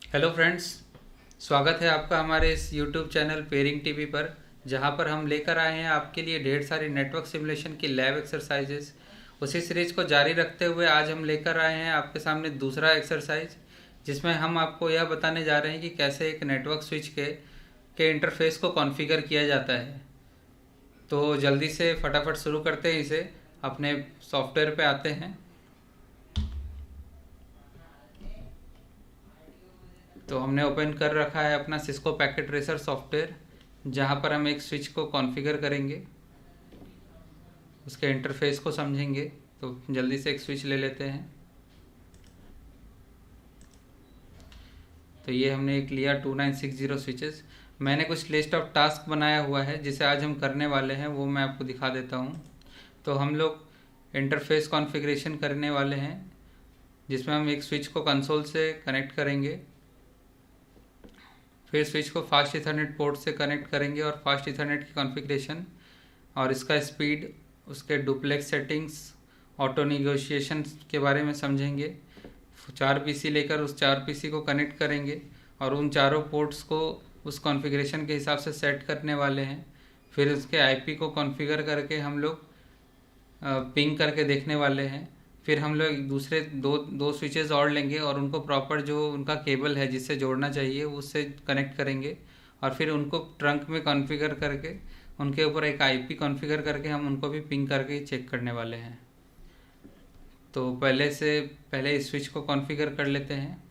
Hello friends. स्वागत है आपका हमारे इस यूट्यूब चैनल पेयरिंग टीवी पर, जहां पर हम लेकर आए हैं आपके लिए ढेर सारी नेटवर्क सिमुलेशन की लैब एक्सरसाइजेस। उसी सीरीज को जारी रखते हुए आज हम लेकर आए हैं आपके सामने दूसरा एक्सरसाइज, जिसमें हम आपको यह बताने जा रहे हैं कि कैसे एक नेटवर्क स्विच के इंटरफेस को कॉन्फ़िगर किया जाता है। तो जल्दी से फटाफट शुरू करते हैं इसे। अपने सॉफ्टवेयर पे आते हैं। तो हमने ओपन कर रखा है अपना सिस्को पैकेट ट्रेसर सॉफ्टवेयर, जहां पर हम एक स्विच को कॉन्फ़िगर करेंगे, उसके इंटरफेस को समझेंगे। तो जल्दी से एक स्विच ले लेते हैं। तो ये हमने एक लिया 2960 स्विचेस। मैंने कुछ लिस्ट ऑफ टास्क बनाया हुआ है जिसे आज हम करने वाले हैं, वो मैं आपको दिखा देता हूँ। तो हम लोग इंटरफेस कॉन्फ़िगरेशन करने वाले हैं, जिसमें हम एक स्विच को कंसोल से कनेक्ट करेंगे, फिर स्विच को फास्ट इथरनेट पोर्ट से कनेक्ट करेंगे और फास्ट इथरनेट की कॉन्फ़िगरेशन और इसका स्पीड, उसके डुप्लेक्स सेटिंग्स, ऑटो निगोशिएशन के बारे में समझेंगे। 4 पीसी लेकर उस 4 पीसी को कनेक्ट करेंगे और उन चारों पोर्ट्स को उस कॉन्फ़िगरेशन के हिसाब से सेट करने वाले हैं। फिर उसके आईपी को कॉन्फ़िगर करके हम लोग पिंग करके देखने वाले हैं। फिर हम लोग दूसरे दो दो स्विचेस और लेंगे और उनको प्रॉपर जो उनका केबल है जिससे जोड़ना चाहिए उससे कनेक्ट करेंगे, और फिर उनको ट्रंक में कॉन्फ़िगर करके उनके ऊपर एक आईपी कॉन्फ़िगर करके हम उनको भी पिंग करके चेक करने वाले हैं। तो पहले इस स्विच को कॉन्फ़िगर कर लेते हैं।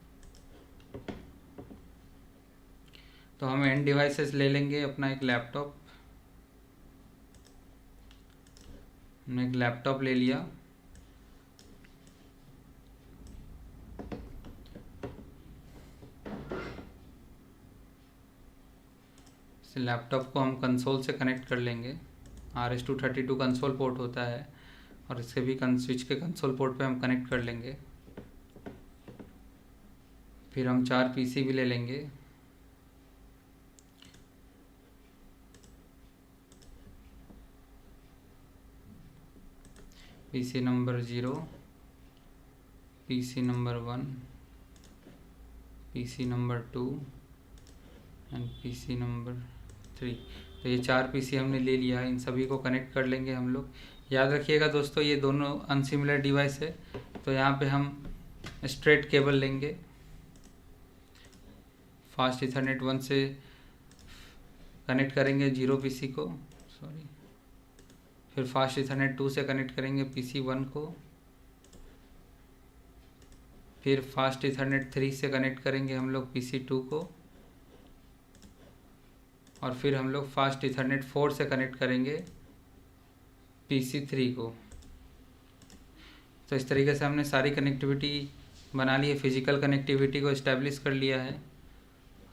तो हम एंड डिवाइसेस ले लेंगे अपना एक लैपटॉप। हमने एक लैपटॉप ले लिया। लैपटॉप को हम कंसोल से कनेक्ट कर लेंगे। RS-232 कंसोल पोर्ट होता है और इसके भी स्विच के कंसोल पोर्ट पे हम कनेक्ट कर लेंगे। फिर हम 4 पीसी भी ले लेंगे। PC number 0, PC number 1, PC number 2 and PC number 3। तो ये 4 पीसी हमने ले लिया है, इन सभी को कनेक्ट कर लेंगे हम लोग। याद रखिएगा दोस्तों, ये दोनों अनसिमिलर डिवाइस है। तो यहाँ पे हम स्ट्रेट केबल लेंगे, फास्ट इथरनेट 1 से कनेक्ट करेंगे 0 पीसी को, सॉरी। फिर फास्ट इथरनेट 2 से कनेक्ट करेंगे पीसी 1 को। फिर फास्ट इथरनेट 3 से कनेक्ट करेंगे हम लोग पीसी 2 को, और फिर हम लोग फास्ट इथरनेट 4 से कनेक्ट करेंगे पीसी 3 को। तो इस तरीके से हमने सारी कनेक्टिविटी बना ली है, फिजिकल कनेक्टिविटी को इस्टेब्लिश कर लिया है।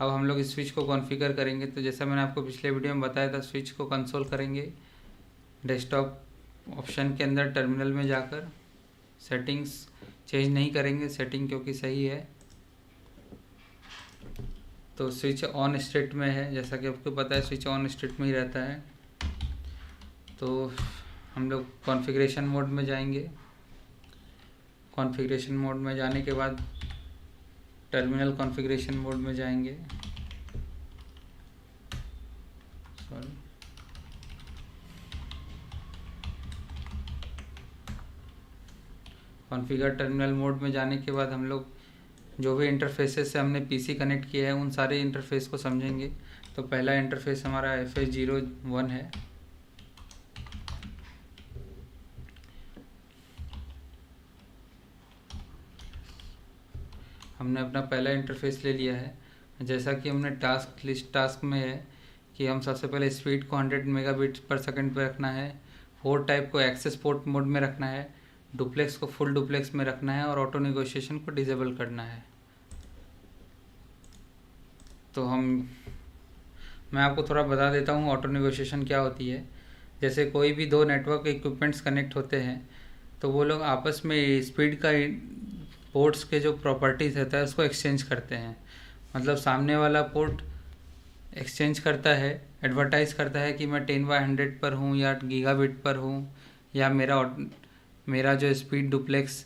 अब हम लोग इस स्विच को कॉन्फ़िगर करेंगे। तो जैसा मैंने आपको पिछले वीडियो में बताया था, स्विच को कंसोल करेंगे, डेस्कटॉप ऑप्शन के अंदर टर्मिनल में जाकर सेटिंग्स चेंज नहीं करेंगे, सेटिंग क्योंकि सही है। तो स्विच ऑन स्टेट में है, जैसा कि आपको पता है स्विच ऑन स्टेट में ही रहता है। तो हम लोग कॉन्फ़िगरेशन मोड में जाएंगे। कॉन्फ़िगरेशन मोड में जाने के बाद टर्मिनल कॉन्फ़िगरेशन मोड में जाएंगे, सॉरी। कॉन्फ़िगर टर्मिनल मोड में जाने के बाद हम लोग जो भी इंटरफेसेस से हमने पीसी कनेक्ट किया है उन सारे इंटरफेस को समझेंगे। तो पहला इंटरफेस हमारा FS01 है। हमने अपना पहला इंटरफेस ले लिया है। जैसा कि हमने टास्क में है कि हम सबसे पहले स्पीड को 100 मेगाबिट पर सेकंड पे रखना है, पोर्ट टाइप को एक्सेस पोर्ट मोड में रखना है, डुप्लेक्स को फुल डुप्लेक्स में रखना है और ऑटो नेगोशिएशन को डिसेबल करना है। तो मैं आपको थोड़ा बता देता हूँ ऑटो नेगोशिएशन क्या होती है। जैसे कोई भी दो नेटवर्क इक्विपमेंट्स कनेक्ट होते हैं तो वो लोग आपस में स्पीड का पोर्ट्स के जो प्रॉपर्टीज़ रहता है उसको एक्सचेंज करते हैं। मतलब सामने वाला पोर्ट एक्सचेंज करता है, एडवर्टाइज़ करता है कि मैं 10/100 पर हूँ या गीगाबिट पर हूँ, या मेरा जो स्पीड डुप्लेक्स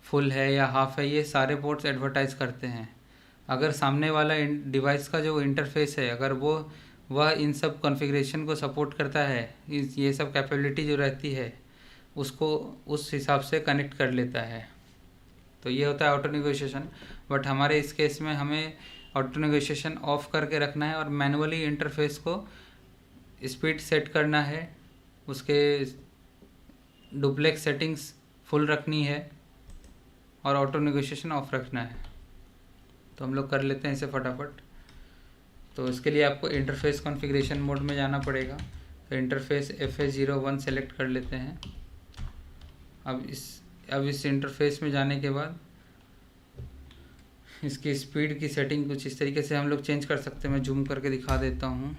फुल है या हाफ है, ये सारे पोर्ट्स एडवर्टाइज़ करते हैं। अगर सामने वाला डिवाइस का जो इंटरफेस है अगर वह इन सब कॉन्फ़िगरेशन को सपोर्ट करता है, ये सब कैपेबिलिटी जो रहती है उसको उस हिसाब से कनेक्ट कर लेता है। तो ये होता है ऑटो नेगोशिएशन। बट हमारे इस केस में हमें ऑटो नेगोशिएशन ऑफ करके रखना है और मैनुअली इंटरफेस को स्पीड सेट करना है, उसके डुप्लेक्स सेटिंग्स फुल रखनी है और ऑटो नेगोशिएशन ऑफ रखना है। तो हम लोग कर लेते हैं इसे फटाफट। तो इसके लिए आपको इंटरफेस कॉन्फ़िगरेशन मोड में जाना पड़ेगा। तो इंटरफेस FA01 सेलेक्ट कर लेते हैं। अब इस इंटरफेस में जाने के बाद इसकी स्पीड की सेटिंग कुछ इस तरीके से हम लोग चेंज कर सकते हैं। मैं जूम करके दिखा देता हूँ।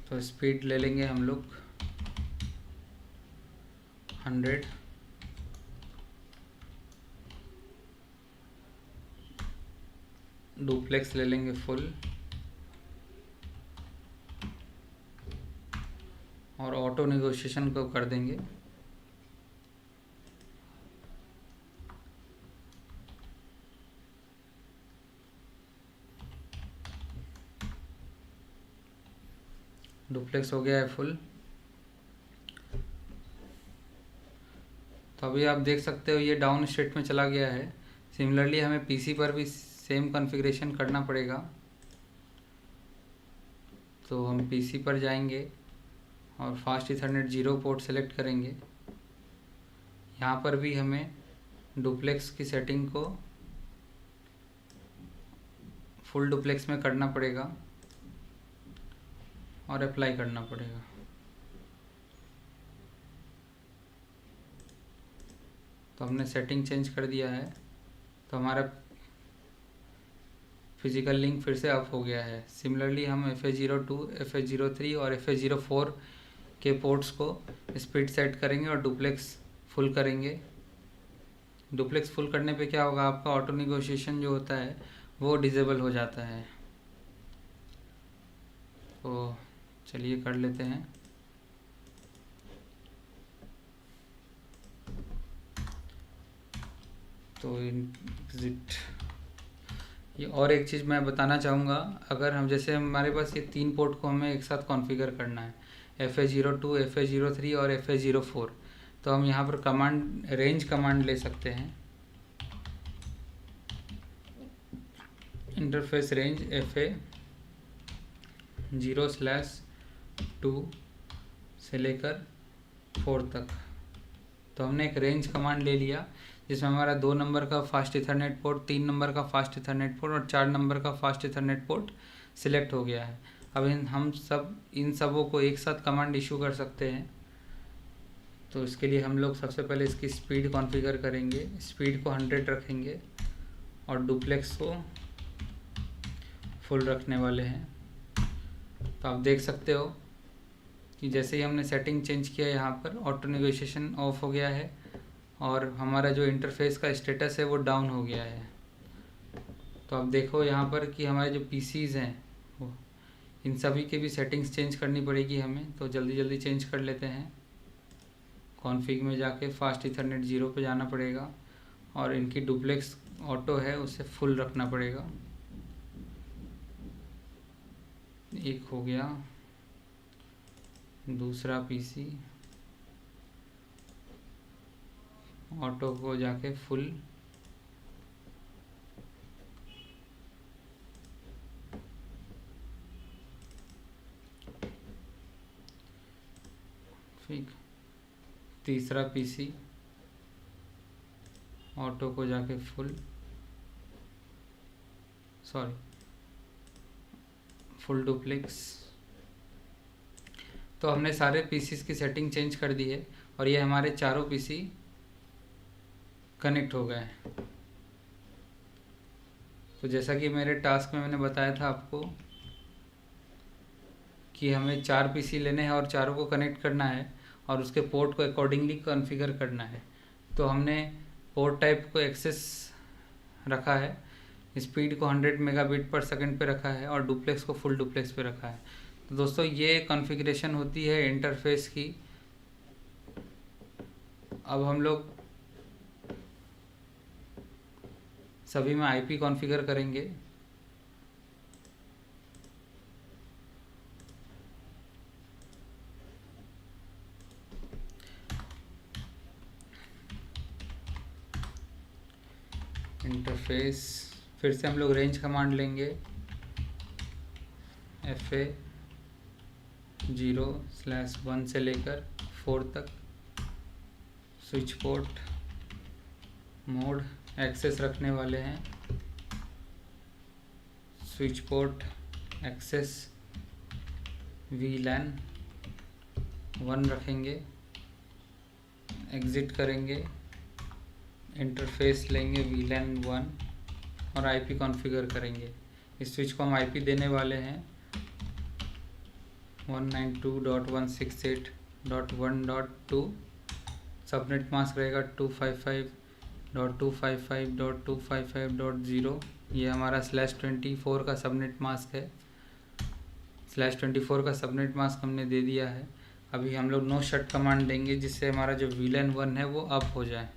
तो स्पीड ले लेंगे हम लोग 100। डुप्लेक्स ले लेंगे फुल और ऑटो नेगोशिएशन को कर देंगे डुप्लेक्स हो गया है फुल। तो अभी आप देख सकते हो ये डाउन स्टेट में चला गया है। सिमिलरली हमें पीसी पर भी सेम कॉन्फ़िगरेशन करना पड़ेगा। तो हम पीसी पर जाएंगे और फास्ट ईथरनेट 0 पोर्ट सेलेक्ट करेंगे। यहाँ पर भी हमें डुप्लेक्स की सेटिंग को फुल डुप्लेक्स में करना पड़ेगा और अप्लाई करना पड़ेगा। तो हमने सेटिंग चेंज कर दिया है। तो हमारा फिजिकल लिंक फिर से अप हो गया है। सिमिलरली हम FA02, FA03 और FA04 के पोर्ट्स को स्पीड सेट करेंगे और डुप्लेक्स फुल करेंगे। डुप्लेक्स फुल करने पे क्या होगा, आपका ऑटो नेगोशिएशन जो होता है वो डिसेबल हो जाता है। तो चलिए कर लेते हैं। तो एग्जिट। ये और एक चीज़ मैं बताना चाहूँगा, अगर हम जैसे हमारे पास ये 3 पोर्ट को हमें एक साथ कॉन्फ़िगर करना है, FA02, FA03 और FA04, तो हम यहाँ पर कमांड रेंज कमांड ले सकते हैं। इंटरफेस रेंज FA0/2 से लेकर 4 तक। तो हमने एक रेंज कमांड ले लिया जिसमें हमारा 2 नंबर का फास्ट इथरनेट पोर्ट, 3 नंबर का फास्ट इथरनेट पोर्ट और 4 नंबर का फास्ट इथरनेट पोर्ट सिलेक्ट हो गया है। अब हम इन सबों को एक साथ कमांड इशू कर सकते हैं। तो इसके लिए हम लोग सबसे पहले इसकी स्पीड कॉन्फ़िगर करेंगे। स्पीड को 100 रखेंगे और डुप्लेक्स को फुल रखने वाले हैं। तो आप देख सकते हो कि जैसे ही हमने सेटिंग चेंज किया यहाँ पर ऑटो नेगोशिएशन ऑफ हो गया है और हमारा जो इंटरफेस का स्टेटस है वो डाउन हो गया है। तो आप देखो यहाँ पर कि हमारे जो पीसीज़ हैं वो इन सभी के भी सेटिंग्स चेंज करनी पड़ेगी हमें। तो जल्दी जल्दी चेंज कर लेते हैं। कॉन्फ़िग में जाके फास्ट इथरनेट 0 पे जाना पड़ेगा और इनकी डुप्लेक्स ऑटो है उसे फुल रखना पड़ेगा। एक हो गया, दूसरा पीसी ऑटो को जाके फुल, ठीक। तीसरा पीसी ऑटो को जाके फुल डुप्लेक्स। तो हमने सारे पीसीस की सेटिंग चेंज कर दी है और ये हमारे चारों पीसी कनेक्ट हो गए हैं। तो जैसा कि मेरे टास्क में मैंने बताया था आपको कि हमें 4 पीसी लेने हैं और चारों को कनेक्ट करना है और उसके पोर्ट को अकॉर्डिंगली कॉन्फ़िगर करना है। तो हमने पोर्ट टाइप को एक्सेस रखा है, स्पीड को 100 मेगाबिट पर सेकंड पे रखा है और डुप्लेक्स को फुल डुप्लेक्स पे रखा है। तो दोस्तों ये कॉन्फ़िगरेशन होती है इंटरफेस की। अब हम लोग सभी में आईपी कॉन्फ़िगर करेंगे। इंटरफेस, फिर से हम लोग रेंज कमांड लेंगे, FA 0/1 से लेकर 4 तक। स्विच पोर्ट मोड एक्सेस रखने वाले हैं, स्विच पोर्ट एक्सेस VLAN 1 रखेंगे, एग्ज़िट करेंगे, इंटरफेस लेंगे VLAN 1 और आईपी कॉन्फ़िगर करेंगे। इस स्विच को हम आईपी देने वाले हैं 192.168.1.2। सबनेट मास्क रहेगा 255.255.255.0। ये हमारा /24 का सबनेट मास्क है। /24 का सबनेट मास्क हमने दे दिया है। अभी हम लोग नो शट कमांड देंगे जिससे हमारा जो VLAN 1 है वो अप हो जाए।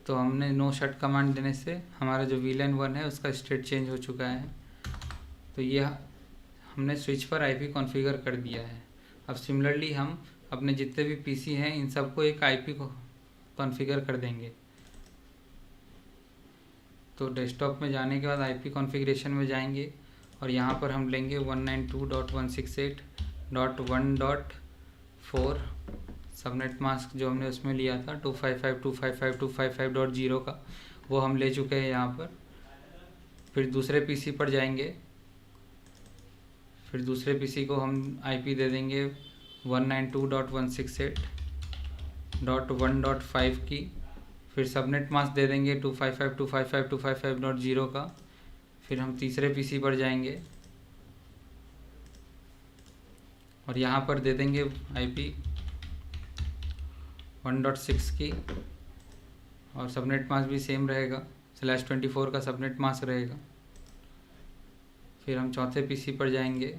तो हमने नो शट कमांड देने से हमारा जो VLAN 1 है उसका स्टेट चेंज हो चुका है। तो ये हमने स्विच पर आईपी कॉन्फ़िगर कर दिया है। अब सिमिलरली हम अपने जितने भी पीसी हैं इन सबको एक आईपी को कॉन्फ़िगर कर देंगे। तो डेस्कटॉप में जाने के बाद आईपी कॉन्फ़िगरेशन में जाएंगे और यहाँ पर हम लेंगे 192.168.1.4 सबनेट मास्क जो हमने उसमें लिया था 255.255.255.0 का, वो हम ले चुके हैं यहाँ पर। फिर दूसरे पीसी पर जाएंगे, फिर दूसरे पीसी को हम आईपी दे देंगे 192.168.1.5 की। फिर सबनेट मास्क दे देंगे 255.255.255.0 का। फिर हम तीसरे पीसी पर जाएंगे और यहाँ पर दे देंगे आईपी 1.6 की और सबनेट मास्क भी सेम रहेगा, /24 का सबनेट मास्क रहेगा। फिर हम चौथे पीसी पर जाएंगे,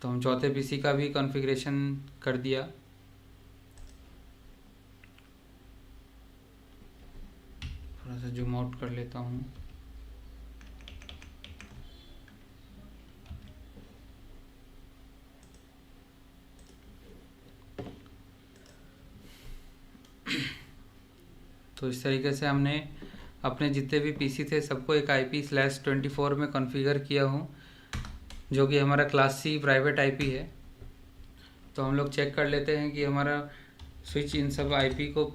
तो हम चौथे पीसी का भी कॉन्फ़िगरेशन कर दिया। थोड़ा सा जूम आउट कर लेता हूँ। तो इस तरीके से हमने अपने जितने भी पीसी थे सबको एक आईपी /24 में कॉन्फ़िगर किया हूँ, जो कि हमारा क्लास C प्राइवेट आईपी है। तो हम लोग चेक कर लेते हैं कि हमारा स्विच इन सब आईपी को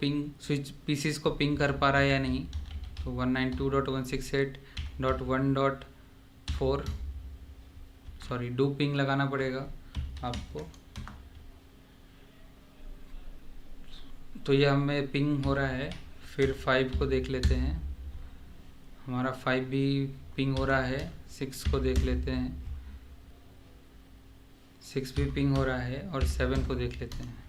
स्विच पीसीस को पिंग कर पा रहा है या नहीं। तो 192.168.1.4 सॉरी डू पिंग लगाना पड़ेगा आपको। तो ये हमें पिंग हो रहा है। फिर 5 को देख लेते हैं, हमारा 5 भी पिंग हो रहा है। 6 को देख लेते हैं, 6 भी पिंग हो रहा है। और 7 को देख लेते हैं,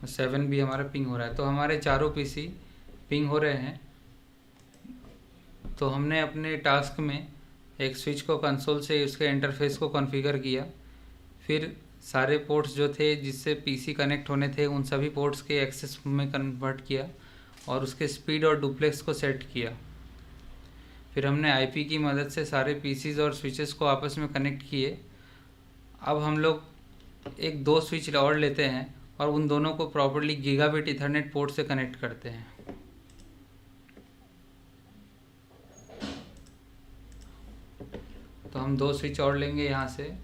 7 भी हमारा पिंग हो रहा है। तो हमारे चारों पीसी पिंग हो रहे हैं। तो हमने अपने टास्क में एक स्विच को कंसोल से उसके इंटरफेस को कॉन्फ़िगर किया। फिर सारे पोर्ट्स जो थे जिससे पीसी कनेक्ट होने थे उन सभी पोर्ट्स के एक्सेस में कन्वर्ट किया और उसके स्पीड और डुप्लेक्स को सेट किया। फिर हमने आईपी की मदद से सारे पीसीज और स्विचेस को आपस में कनेक्ट किए। अब हम लोग एक 2 स्विच और लेते हैं और उन दोनों को प्रॉपर्ली गीगाबिट ईथरनेट पोर्ट से कनेक्ट करते हैं। तो हम 2 स्विच और लेंगे यहाँ से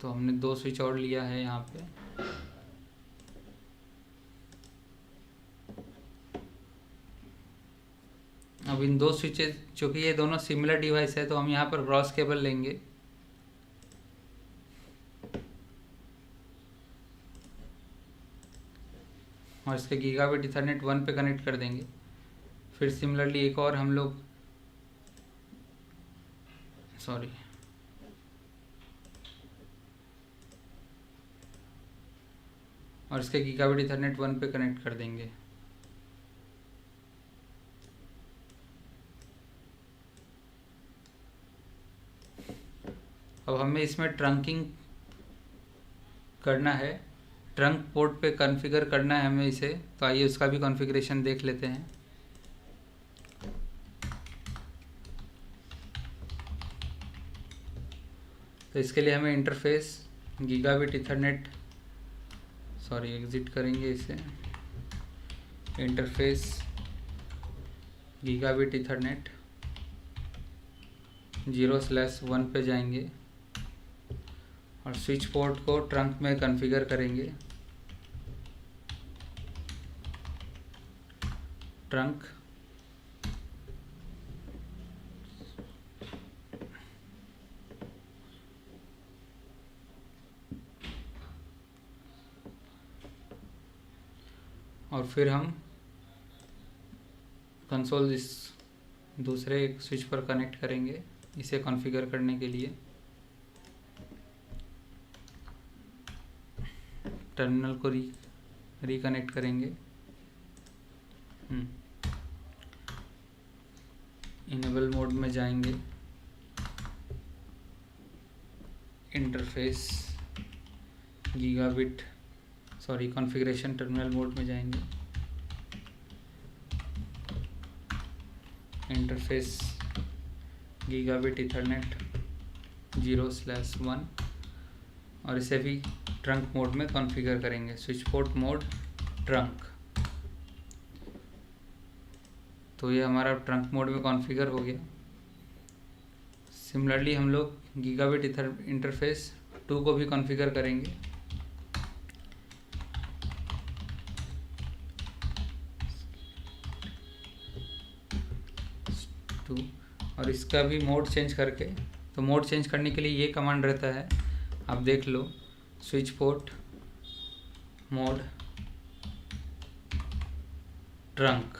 तो हमने 2 स्विच और लिया है यहाँ पे। अब इन 2 स्विचेस, चूँकि ये दोनों सिमिलर डिवाइस है, तो हम यहाँ पर क्रॉस केबल लेंगे और इसके गीगाबिट ईथरनेट 1 पे कनेक्ट कर देंगे। फिर सिमिलरली एक और हम लोग और इसके गीगाबिट ईथरनेट 1 पे कनेक्ट कर देंगे। अब हमें इसमें ट्रंकिंग करना है, ट्रंक पोर्ट पे कॉन्फ़िगर करना है हमें इसे। तो आइए उसका भी कॉन्फ़िगरेशन देख लेते हैं। तो इसके लिए हमें इंटरफेस गीगाबिट ईथरनेट, एग्जिट करेंगे इसे, इंटरफेस गीगाबिट ईथरनेट 0/1 पे जाएंगे और स्विच पोर्ट को ट्रंक में कॉन्फ़िगर करेंगे। ट्रंक और फिर हम कंसोल इस दूसरे स्विच पर कनेक्ट करेंगे इसे कॉन्फ़िगर करने के लिए। टर्मिनल को रिकनेक्ट करेंगे। इनेबल मोड में जाएंगे, interface gigabit configuration terminal mode में जाएंगे, इंटरफेस गीगाबिट ईथरनेट 0/1 और इसे भी ट्रंक मोड में कॉन्फ़िगर करेंगे। Switch port mode trunk. तो ये हमारा ट्रंक मोड में कॉन्फ़िगर हो गया। सिमिलरली हम लोग गीगाबिट इंटरफेस 2 को भी कॉन्फ़िगर करेंगे। और इसका भी मोड चेंज करके, तो मोड चेंज करने के लिए ये कमांड रहता है, आप देख लो, स्विच पोर्ट मोड ट्रंक।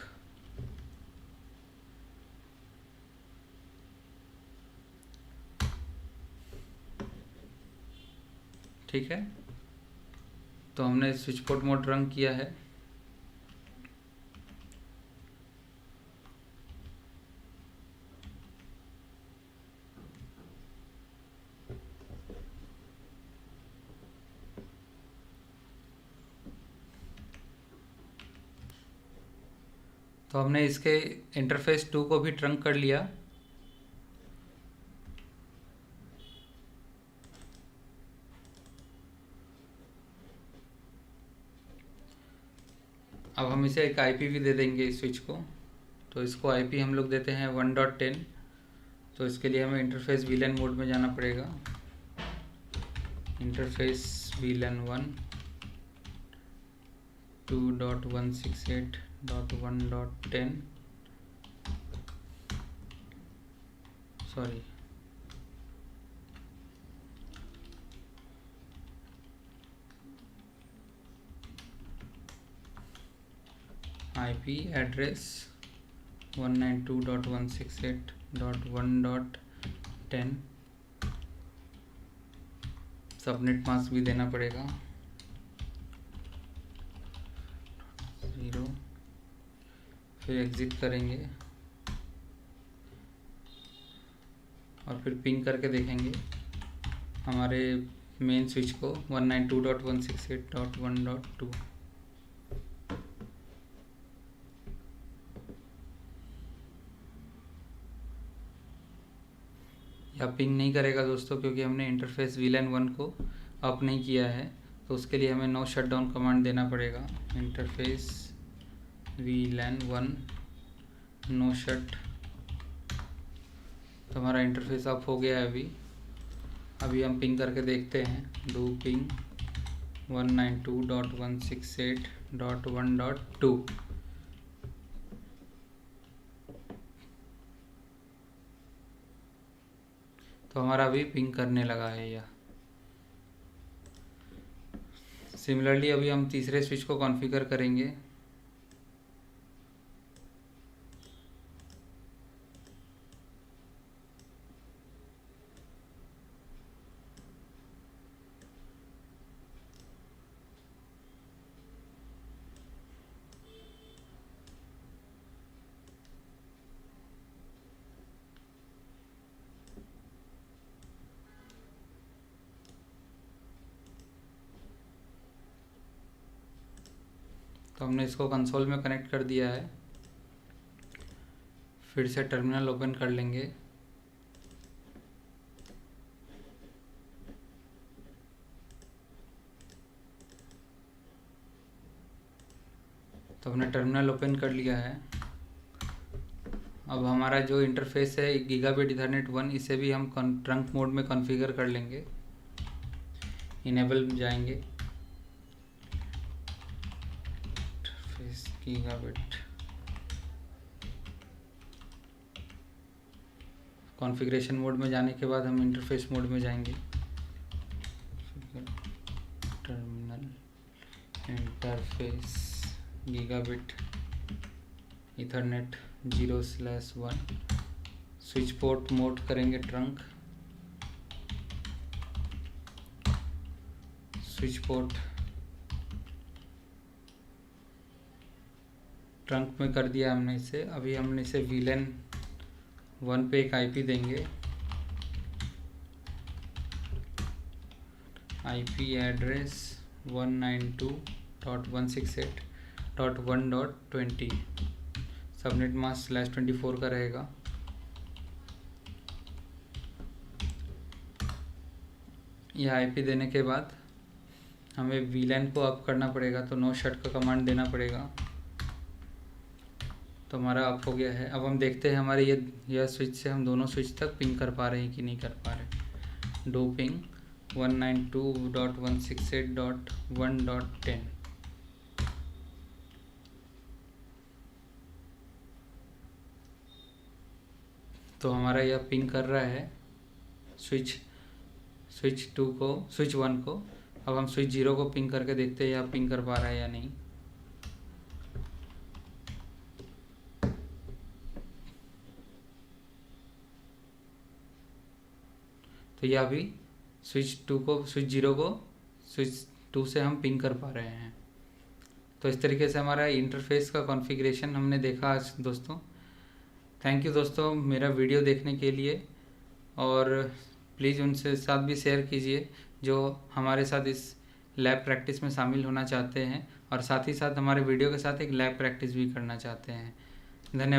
ठीक है, तो हमने स्विच पोर्ट मोड ट्रंक किया है। तो हमने इसके इंटरफेस 2 को भी ट्रंक कर लिया। अब हम इसे एक आईपी भी दे देंगे इस स्विच को। तो इसको आईपी हम लोग देते हैं 1.10। तो इसके लिए हमें इंटरफेस वीलैन मोड में जाना पड़ेगा, interface वीलैन 1 2.168.1.10 IP address 192.168.1.10। Subnet mask भी देना पड़ेगा 0। फिर एग्जिट करेंगे और फिर पिंग करके देखेंगे हमारे मेन स्विच को 192.168.1.2। या पिंग नहीं करेगा दोस्तों, क्योंकि हमने इंटरफेस वीलैन 1 को अप नहीं किया है। तो उसके लिए हमें नो शटडाउन कमांड देना पड़ेगा, इंटरफेस वीलैन 1 नो शट। तो हमारा इंटरफेस अप हो गया है अभी। अभी हम पिंग करके देखते हैं। Do ping 192.168.1.2। तो हमारा अभी पिंग करने लगा है यह। सिमिलरली अभी हम तीसरे स्विच को कॉन्फ़िगर करेंगे। तो हमने इसको कंसोल में कनेक्ट कर दिया है। फिर से टर्मिनल ओपन कर लेंगे। तो हमने टर्मिनल ओपन कर लिया है। अब हमारा जो इंटरफेस है गीगाबिट ईथरनेट 1, इसे भी हम ट्रंक मोड में कॉन्फ़िगर कर लेंगे। इनेबल जाएंगे, इंटरफेस गीगाबिट, कॉन्फ़िगरेशन मोड में जाने के बाद हम इंटरफेस मोड में जाएंगे। Terminal interface gigabit Ethernet 0/1, switch port mode करेंगे ट्रंक, स्विच पोर्ट ट्रंक में कर दिया हमने इसे। अभी हमने इसे VLAN 1 पे एक IP देंगे। IP एड्रेस 192.168.1.20, सबनेट मास्क /24 का रहेगा। यह IP देने के बाद हमें VLAN को अप करना पड़ेगा, तो नो शट का कमांड देना पड़ेगा। तो हमारा अप हो गया है। अब हम देखते हैं हमारे यह स्विच से हम दोनों स्विच तक पिंग कर पा रहे हैं कि नहीं कर पा रहे। Do ping 192.168.1.10। तो हमारा यह पिंग कर रहा है स्विच 1 को। अब हम स्विच 0 को पिंग करके देखते हैं यह पिंग कर पा रहा है या नहीं। तो यह अभी स्विच 0 को स्विच 2 से हम पिंग कर पा रहे हैं। तो इस तरीके से हमारा इंटरफेस का कॉन्फ़िगरेशन हमने देखा आज दोस्तों। थैंक यू दोस्तों मेरा वीडियो देखने के लिए, और प्लीज़ उनसे साथ भी शेयर कीजिए जो हमारे साथ इस लैब प्रैक्टिस में शामिल होना चाहते हैं, और साथ ही साथ हमारे वीडियो के साथ एक लैब प्रैक्टिस भी करना चाहते हैं। धन्यवाद।